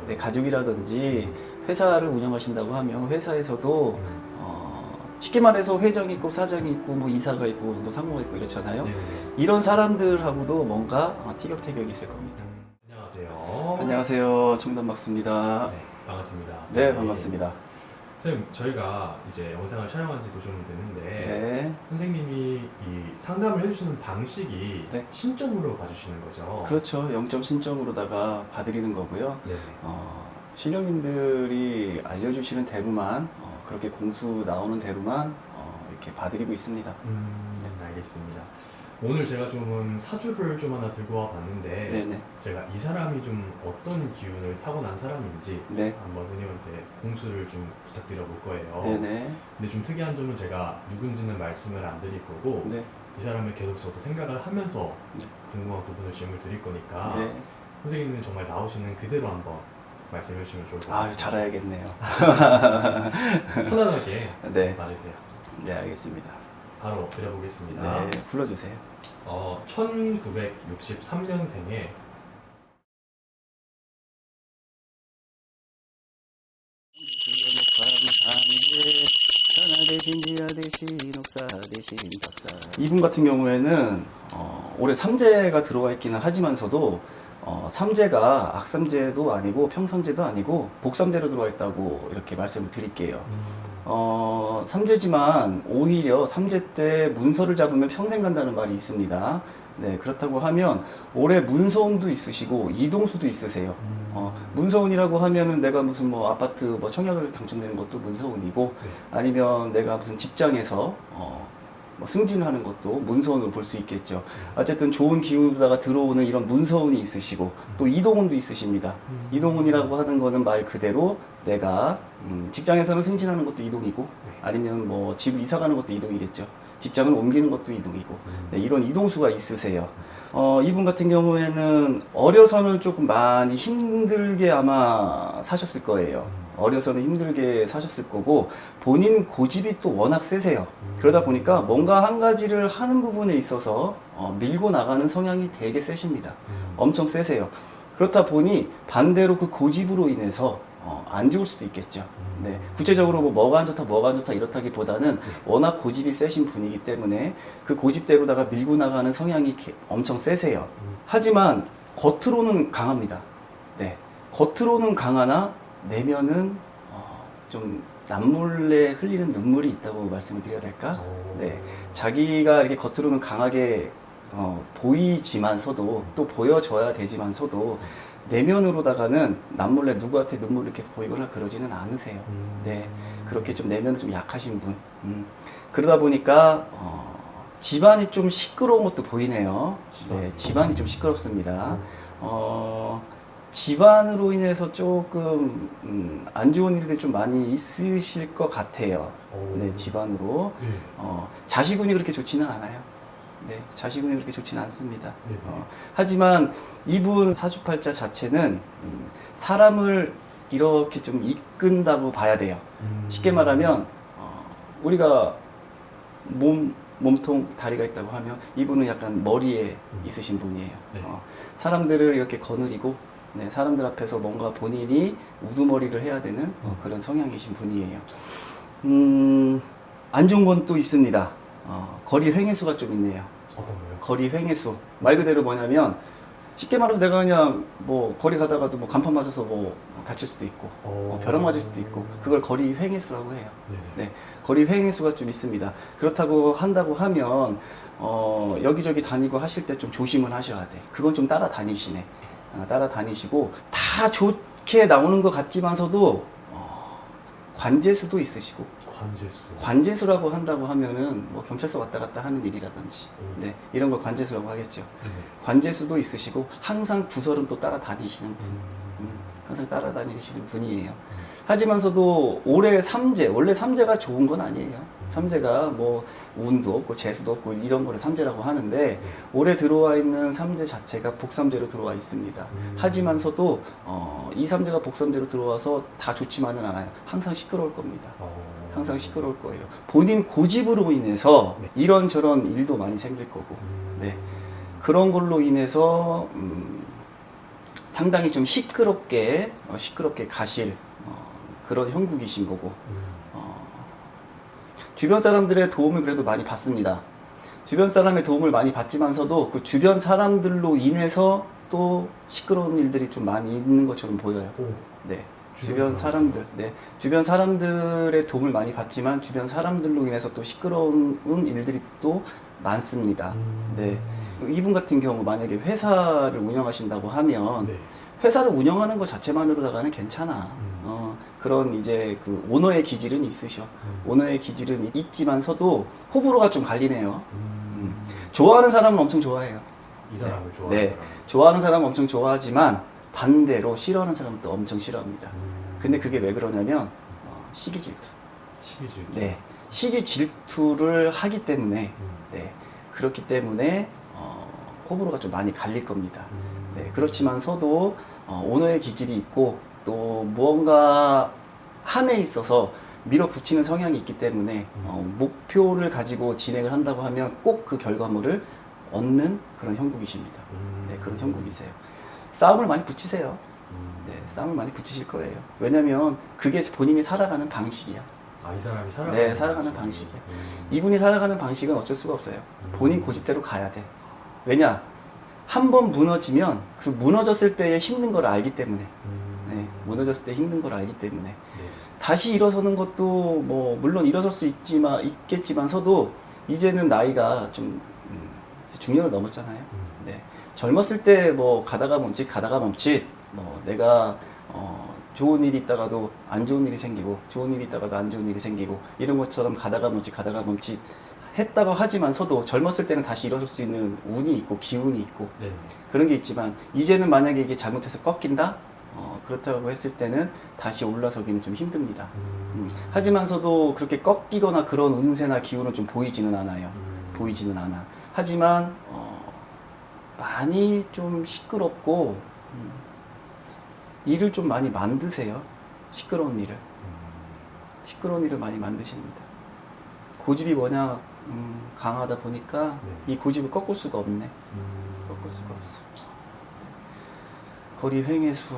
네, 가족이라든지 회사를 운영하신다고 하면 회사에서도 쉽게 말해서 회장이 있고 사장이 있고 뭐 이사가 있고 뭐 상무가 있고 이렇잖아요. 네네. 이런 사람들하고도 뭔가 티격태격이 있을 겁니다. 안녕하세요. 안녕하세요. 청담박수입니다. 네, 반갑습니다. 네, 선생님. 반갑습니다. 선생님, 저희가 이제 영상을 촬영한 지도 좀 됐는데 네, 선생님이 이 상담을 해주시는 방식이 네. 신점으로 봐주시는 거죠? 그렇죠. 0점 신점으로다가 봐드리는 거고요. 네네. 신령님들이 알려주시는 대로만 그렇게 공수 나오는 대로만 이렇게 봐드리고 있습니다. 알겠습니다. 오늘 제가 좀 사주를 좀 하나 들고 와 봤는데 네네. 제가 이 사람이 좀 어떤 기운을 타고난 사람인지 네. 한번 선생님한테 공수를 좀 부탁드려 볼 거예요. 네네. 근데 좀 특이한 점은 제가 누군지는 말씀을 안 드릴 거고 네. 이 사람을 계속 저도 생각을 하면서 네. 궁금한 부분을 질문을 드릴 거니까 네. 선생님은 정말 나오시는 그대로 한번 말씀해 주시면 좋을 것 같아요. 아, 잘해야겠네요. 편안하게 네. 말해주세요. 네, 알겠습니다. 바로 드려보겠습니다. 네, 불러주세요. 1963년생에 이분 같은 경우에는 올해 삼재가 들어와 있기는 하지만서도 삼재가 악삼재도 아니고 평삼재도 아니고 복삼재로 들어와 있다고 이렇게 말씀을 드릴게요. 삼재지만 오히려 삼재 때 문서를 잡으면 평생 간다는 말이 있습니다. 네, 그렇다고 하면 올해 문서운도 있으시고 이동수도 있으세요. 문서운이라고 하면은 내가 무슨 뭐 아파트 뭐 청약을 당첨되는 것도 문서운이고 네. 아니면 내가 무슨 직장에서 뭐 승진하는 것도 문서운으로 볼 수 있겠죠. 어쨌든 좋은 기운으로다가 들어오는 이런 문서운이 있으시고 또 이동운도 있으십니다. 이동운이라고 하는 거는 말 그대로 내가 직장에서는 승진하는 것도 이동이고 아니면 뭐 집을 이사 가는 것도 이동이겠죠. 직장을 옮기는 것도 이동이고 네, 이런 이동수가 있으세요. 이분 같은 경우에는 어려서는 조금 많이 힘들게 아마 사셨을 거예요. 어려서는 힘들게 사셨을 거고 본인 고집이 또 워낙 세세요. 그러다 보니까 뭔가 한 가지를 하는 부분에 있어서 밀고 나가는 성향이 되게 세십니다. 엄청 세세요. 그렇다 보니 반대로 그 고집으로 인해서 안 좋을 수도 있겠죠. 네. 구체적으로 뭐가 안 좋다, 뭐가 안 좋다 이렇다기보다는 워낙 고집이 세신 분이기 때문에 그 고집대로다가 밀고 나가는 성향이 엄청 세세요. 하지만 겉으로는 강합니다. 네. 겉으로는 강하나 내면은 좀 남몰래 흘리는 눈물이 있다고 말씀을 드려야 될까? 네. 자기가 이렇게 겉으로는 강하게 보이지만서도 또 보여져야 되지만서도 내면으로다가는 남몰래 누구한테 눈물을 이렇게 보이거나 그러지는 않으세요. 네, 그렇게 좀 내면은 좀 약하신 분. 그러다 보니까 집안이 좀 시끄러운 것도 보이네요. 네, 집안이 좀 시끄럽습니다. 집안으로 인해서 조금 안 좋은 일들이 좀 많이 있으실 것 같아요. 네, 집안으로. 자식운이 그렇게 좋지는 않아요. 네, 자식운이 그렇게 좋지는 않습니다. 하지만 이분 사주팔자 자체는 사람을 이렇게 좀 이끈다고 봐야 돼요. 쉽게 말하면 우리가 몸통 다리가 있다고 하면 이분은 약간 머리에 있으신 분이에요. 네. 사람들을 이렇게 거느리고 네, 사람들 앞에서 뭔가 본인이 우두머리를 해야 되는 그런 성향이신 분이에요. 안 좋은 건 또 있습니다. 거리 횡해수가 좀 있네요. 어떤 거요? 거리 횡해수. 말 그대로 뭐냐면 쉽게 말해서 내가 그냥 뭐 거리 가다가도 뭐 간판 맞아서 뭐 다칠 수도 있고 벼락 맞을 수도 있고 그걸 거리 횡해수라고 해요. 네, 거리 횡해수가 좀 있습니다. 그렇다고 한다고 하면 여기저기 다니고 하실 때 좀 조심을 하셔야 돼. 그건 좀 따라다니시네. 따라다니시고 다 좋게 나오는 것 같지만서도 관제수도 있으시고 관제수라고 한다고 하면은 뭐 경찰서 왔다 갔다 하는 일이라든지 네, 이런 걸 관제수라고 하겠죠. 관제수도 있으시고 항상 구설은 또 따라다니시는 분. 항상 따라다니시는 분이에요. 하지만서도 올해 삼재, 원래 삼재가 좋은 건 아니에요. 삼재가 뭐 운도 없고 재수도 없고 이런 거를 삼재라고 하는데 올해 들어와 있는 삼재 자체가 복삼재로 들어와 있습니다. 하지만서도 이 삼재가 복삼재로 들어와서 다 좋지만은 않아요. 항상 시끄러울 겁니다. 항상 시끄러울 거예요. 본인 고집으로 인해서 이런저런 일도 많이 생길 거고 네. 그런 걸로 인해서 상당히 좀 시끄럽게 가실 그런 형국이신 거고 주변 사람들의 도움을 그래도 많이 받습니다. 주변 사람의 도움을 많이 받지만서도 그 주변 사람들로 인해서 또 시끄러운 일들이 좀 많이 있는 것처럼 보여요. 네. 주변 사람들, 네. 주변 사람들의 도움을 많이 받지만 주변 사람들로 인해서 또 시끄러운 일들이 또 많습니다. 네. 이분 같은 경우 만약에 회사를 운영하신다고 하면 네. 회사를 운영하는 것 자체만으로다가는 괜찮아. 그런 이제 그 오너의 기질은 있으셔. 오너의 기질은 있지만서도 호불호가 좀 갈리네요. 좋아하는 사람은 엄청 좋아해요. 이 사람을 좋아하는 네. 사람. 좋아하는 사람은 엄청 좋아하지만 반대로 싫어하는 사람은 또 엄청 싫어합니다. 근데 그게 왜 그러냐면 시기 질투. 시기 질투. 네. 시기 질투를 하기 때문에 네. 그렇기 때문에 호불호가 좀 많이 갈릴 겁니다. 네. 그렇지만서도 오너의 기질이 있고 또 무언가 함에 있어서 밀어붙이는 성향이 있기 때문에 목표를 가지고 진행을 한다고 하면 꼭 그 결과물을 얻는 그런 형국이십니다. 네, 그런 형국이세요. 싸움을 많이 붙이세요. 네, 싸움을 많이 붙이실 거예요. 왜냐면 그게 본인이 살아가는 방식이야. 이 사람이 살아가는 네, 살아가는 방식이야. 이분이 살아가는 방식은 어쩔 수가 없어요. 본인 고집대로 가야 돼. 왜냐? 한 번 무너지면 그 무너졌을 때의 힘든 걸 알기 때문에 네, 무너졌을 때 힘든 걸 알기 때문에 네. 다시 일어서는 것도 뭐 물론 일어설 수 있겠지만서도 이제는 나이가 좀 중년을 넘었잖아요. 네. 젊었을 때 뭐 가다가 멈칫 뭐 내가 좋은 일이 있다가도 안 좋은 일이 생기고 좋은 일이 있다가도 안 좋은 일이 생기고 이런 것처럼 가다가 멈칫 했다고 하지만서도 젊었을 때는 다시 일어설 수 있는 운이 있고 기운이 있고 네. 그런 게 있지만 이제는 만약에 이게 잘못해서 꺾인다? 그렇다고 했을 때는 다시 올라서기는 좀 힘듭니다. 하지만서도 그렇게 꺾이거나 그런 운세나 기운은 좀 보이지는 않아요. 보이지는 않아. 하지만 많이 좀 시끄럽고 일을 좀 많이 만드세요. 시끄러운 일을 많이 만드십니다. 고집이 워낙 강하다 보니까 네. 이 고집을 꺾을 수가 없네. 꺾을 수가 없어. 거리 횡해수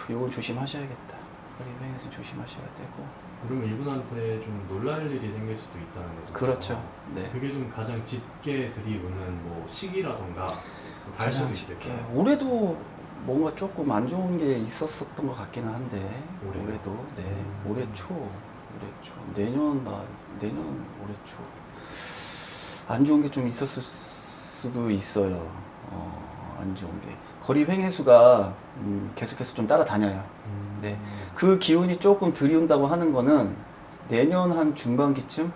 이건 조심하셔야겠다. 거리 횡해수 조심하셔야 되고. 그러면 이분한테 좀 놀랄 일이 생길 수도 있다는 거죠. 그렇죠. 네. 그게 좀 가장 짙게 들이오는 뭐 시기라던가 뭐 다를 수도 가장 쉽게 있을까요? 올해도 뭔가 조금 안 좋은 게 있었었던 것 같기는 한데 올해도 네 올해 초 내년 올해 초 안 좋은 게 좀 있었을 수도 있어요. 안 좋은 게 거리 횡해수가 계속해서 좀 따라다녀요. 네. 그 기운이 조금 들이온다고 하는 거는 내년 한 중반기쯤?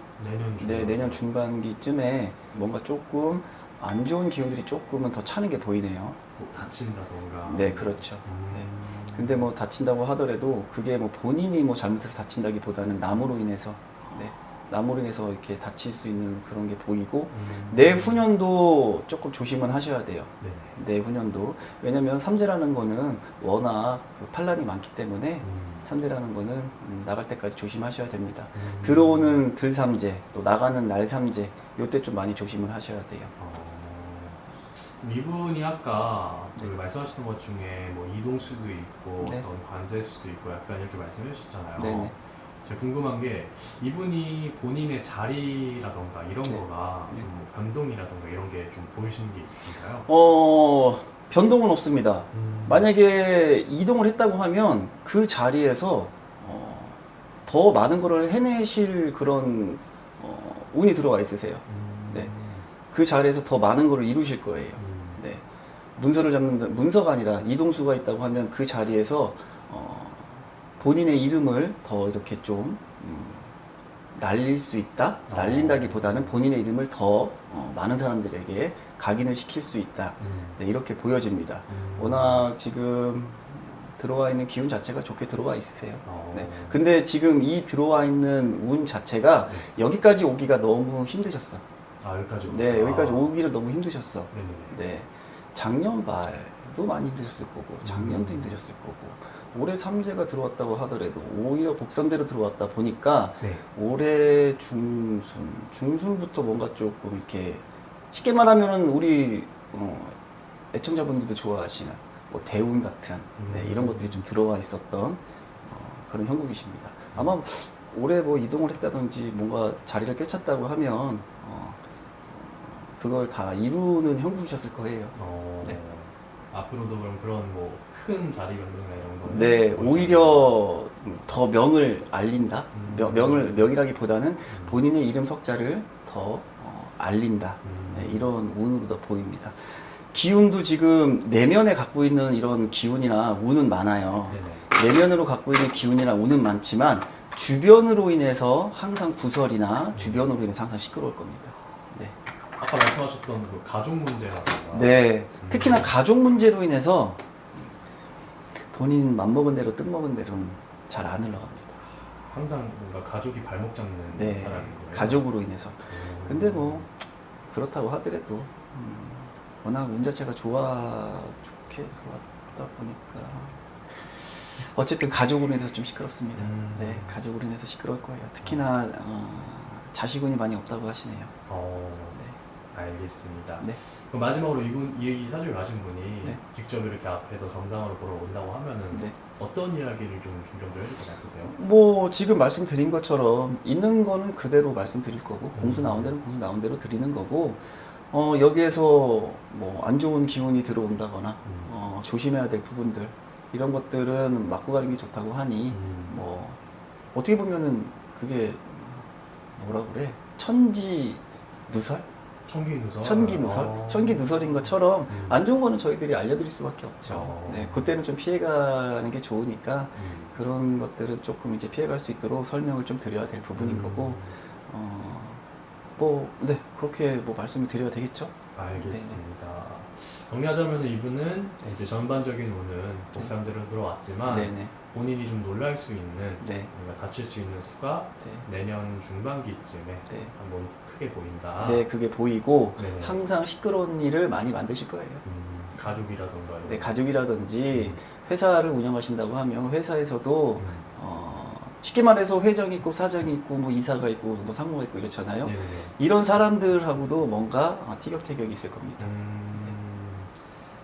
내년 중반기쯤에 뭔가 조금 안 좋은 기운들이 조금은 더 차는 게 보이네요. 뭐 다친다던가. 네, 그렇죠. 네. 근데 뭐 다친다고 하더라도 그게 뭐 본인이 뭐 잘못해서 다친다기보다는 남으로 인해서 남으로 인해서 이렇게 다칠 수 있는 그런 게 보이고 내후년도 조금 조심은 하셔야 돼요. 네. 내후년도. 왜냐면 삼재라는 거는 워낙 그 판란이 많기 때문에 삼재라는 거는 나갈 때까지 조심하셔야 됩니다. 들어오는 들삼재, 또 나가는 날삼재, 요때 좀 많이 조심을 하셔야 돼요. 이분이 아까 그 말씀하셨던 것 중에 뭐 이동수도 있고 네. 어떤 관제수도 있고 약간 이렇게 말씀해 주셨잖아요. 네네. 제가 궁금한 게 이분이 본인의 자리라던가 이런 네. 거가 좀 변동이라던가 이런 게 좀 보이시는 게 있으신가요? 변동은 없습니다. 만약에 이동을 했다고 하면 그 자리에서 더 많은 거를 해내실 그런 운이 들어와 있으세요. 네. 그 자리에서 더 많은 거를 이루실 거예요. 네. 문서를 잡는 문서가 아니라 이동수가 있다고 하면 그 자리에서 본인의 이름을 더 이렇게 좀 날릴 수 있다? 날린다기보다는 본인의 이름을 더 많은 사람들에게 각인을 시킬 수 있다. 네, 이렇게 보여집니다. 워낙 지금 들어와 있는 기운 자체가 좋게 들어와 있으세요. 네. 근데 지금 이 들어와 있는 운 자체가 여기까지 오기가 너무 힘드셨어. 여기까지 오기가. 네, 여기까지 오기를 너무 힘드셨어. 네네. 네. 작년 말도 많이 힘드셨을 거고, 작년도 힘드셨을 거고, 올해 삼재가 들어왔다고 하더라도 오히려 복삼재로 들어왔다 보니까 네. 올해 중순부터 뭔가 조금 이렇게 쉽게 말하면은 우리 애청자분들도 좋아하시는 뭐 대운 같은 네, 이런 것들이 좀 들어와 있었던 그런 형국이십니다. 아마 올해 뭐 이동을 했다든지 뭔가 자리를 꿰찼다고 하면 그걸 다 이루는 형국이셨을 거예요. 네. 앞으로도 그런 뭐 큰 자리 변동이나 이런 거는 네, 보이지 오히려 더 명을 알린다. 음. 명이라기보다는 본인의 이름 석자를 더 알린다. 네, 이런 운으로 더 보입니다. 기운도 지금 내면에 갖고 있는 이런 기운이나 운은 많아요. 네네. 내면으로 갖고 있는 기운이나 운은 많지만 주변으로 인해서 항상 구설이나 주변으로 인해서 항상 시끄러울 겁니다. 네. 아까 말씀하셨던 그 가족 문제라든가 네. 특히나 가족 문제로 인해서 본인 맘먹은 대로 뜻먹은 대로는 잘 안 흘러갑니다. 항상 뭔가 가족이 발목 잡는 네. 사람인 거예요. 가족으로 인해서. 근데 뭐 그렇다고 하더라도 워낙 운 자체가 좋게 들어왔다 보니까 어쨌든 가족으로 인해서 좀 시끄럽습니다. 네, 가족으로 인해서 시끄러울 거예요. 특히나 자식운이 많이 없다고 하시네요. 알겠습니다. 네. 그럼 마지막으로 이 사주에 가신 분이 네. 직접 이렇게 앞에서 점상으로 보러 온다고 하면은 네. 어떤 이야기를 좀 중점적으로 해줄 것 같으세요? 뭐 지금 말씀드린 것처럼 있는 거는 그대로 말씀드릴 거고 공수 나온 대로 공수 나온 대로 드리는 거고 여기에서 뭐 안 좋은 기운이 들어온다거나 조심해야 될 부분들 이런 것들은 맞고 가는 게 좋다고 하니 뭐 어떻게 보면은 그게 뭐라 그래 천지누설? 천기누설. 천기누설인 것처럼 음. 안 좋은 거는 저희들이 알려드릴 수밖에 없죠. 어. 네, 그때는 좀 피해가는 게 좋으니까 그런 것들은 조금 이제 피해갈 수 있도록 설명을 좀 드려야 될 부분인 거고, 네, 그렇게 뭐 말씀을 드려야 되겠죠? 알겠습니다. 정리하자면 이분은 이제 전반적인 운은 복상대로 들어왔지만 네네. 본인이 좀 놀랄 수 있는 네. 뭔가 다칠 수 있는 수가 네. 내년 중반기쯤에 네. 한번 크게 보인다. 네, 그게 보이고 네네. 항상 시끄러운 일을 많이 만드실 거예요. 가족이라던가 네, 가족이라든지 회사를 운영하신다고 하면 회사에서도 쉽게 말해서 회장이 있고 사장이 있고 뭐 이사가 있고 뭐 상무가 있고 이렇잖아요. 네네네. 이런 사람들하고도 뭔가 티격태격이 있을 겁니다.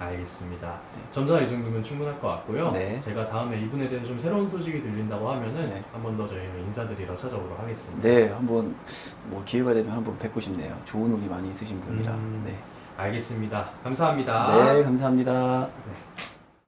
알겠습니다. 네. 점사 이 정도면 충분할 것 같고요. 네. 제가 다음에 이분에 대해서 좀 새로운 소식이 들린다고 하면은 네. 한 번 더 저희는 인사드리러 찾아오도록 하겠습니다. 네, 한번 뭐 기회가 되면 한번 뵙고 싶네요. 좋은 운이 많이 있으신 분이라. 네. 알겠습니다. 감사합니다. 네, 감사합니다. 네.